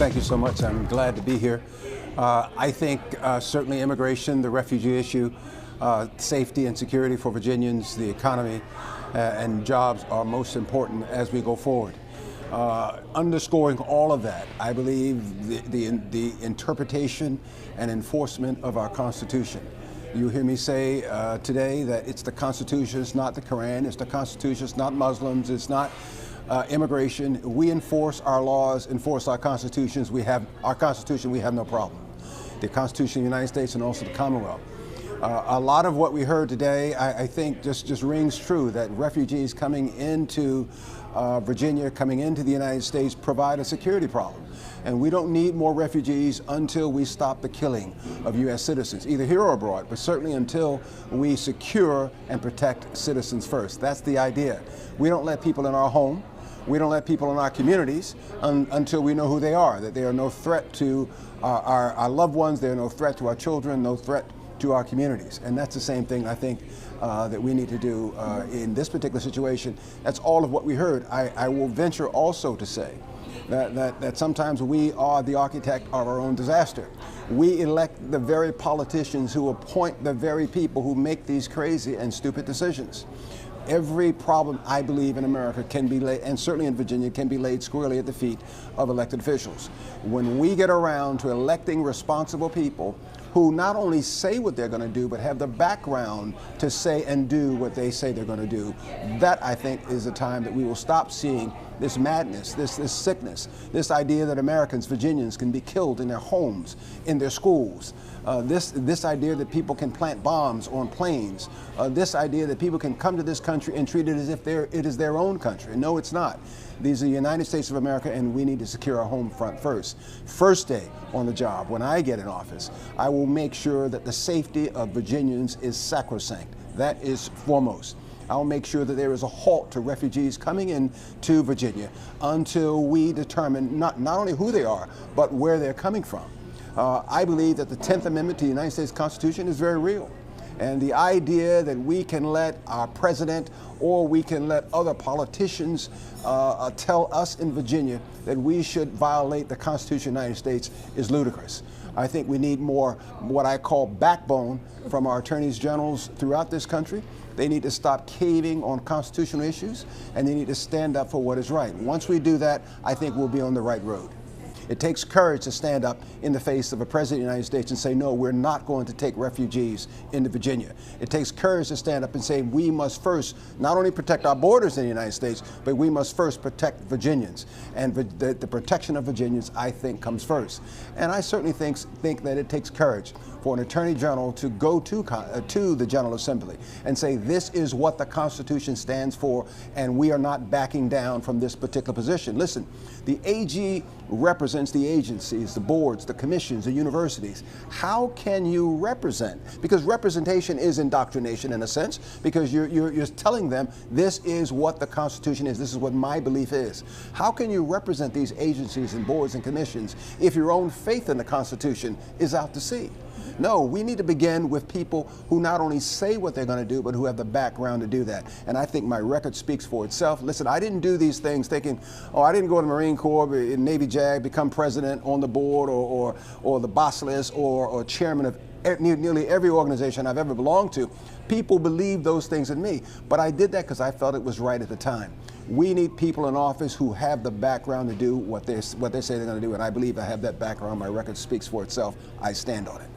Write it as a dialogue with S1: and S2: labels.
S1: Thank you so much. I'm glad to be here. I think certainly immigration, the refugee issue, safety and security for Virginians, the economy, and jobs are most important as we go forward. Underscoring all of that, I believe the interpretation and enforcement of our Constitution. You hear me say today that it's the Constitution, it's not the Quran, it's the Constitution, it's not Muslims, it's not immigration. We enforce our laws, enforce our constitutions. We have our Constitution, we have no problem. The Constitution of the United States and also the Commonwealth. A lot of what we heard today, I think just rings true, that refugees coming into Virginia, coming into the United States, provide a security problem. And we don't need more refugees until we stop the killing of U.S. citizens, either here or abroad, but certainly until we secure and protect citizens first. That's the idea. We don't let people in our home. We don't let people in our communities until we know who they are, that they are no threat to our loved ones, they are no threat to our children, no threat to our communities. And that's the same thing I think that we need to do in this particular situation. That's all of what we heard. I will venture also to say that sometimes we are the architect of our own disaster. We elect the very politicians who appoint the very people who make these crazy and stupid decisions. Every problem, I believe, in America can be laid, and certainly in Virginia, can be laid squarely at the feet of elected officials. When we get around to electing responsible people who not only say what they're going to do, but have the background to say and do what they say they're going to do, that, I think, is the time that we will stop seeing this madness, this sickness, this idea that Americans, Virginians, can be killed in their homes, in their schools, this idea that people can plant bombs on planes, this idea that people can come to this country and treat it as if it is their own country. No, it's not. These are the United States of America, and we need to secure our home front first. First day on the job, when I get in office, I will make sure that the safety of Virginians is sacrosanct. That is foremost. I'll make sure that there is a halt to refugees coming into Virginia until we determine not only who they are, but where they're coming from. I believe that the 10th Amendment to the United States Constitution is very real. And the idea that we can let our president or we can let other politicians tell us in Virginia that we should violate the Constitution of the United States is ludicrous. I think we need more what I call backbone from our attorneys generals throughout this country. They need to stop caving on constitutional issues, and they need to stand up for what is right. Once we do that, I think we'll be on the right road. It takes courage to stand up in the face of a president of the United States and say, no, we're not going to take refugees into Virginia. It takes courage to stand up and say, we must first not only protect our borders in the United States, but we must first protect Virginians. And the protection of Virginians, I think, comes first. And I certainly think that it takes courage for an attorney general to go to the General Assembly and say, this is what the Constitution stands for, and we are not backing down from this particular position. Listen, the AG represents the agencies, the boards, the commissions, the universities. How can you represent? Because representation is indoctrination in a sense, because you're telling them this is what the Constitution is, this is what my belief is. How can you represent these agencies and boards and commissions if your own faith in the Constitution is out to sea? No, we need to begin with people who not only say what they're going to do, but who have the background to do that. And I think my record speaks for itself. Listen, I didn't do these things thinking, oh, I didn't go to the Marine Corps, in Navy JAG, become president on the board or the boss list or chairman of nearly every organization I've ever belonged to. People believe those things in me, but I did that because I felt it was right at the time. We need people in office who have the background to do what they say they're going to do, and I believe I have that background. My record speaks for itself. I stand on it.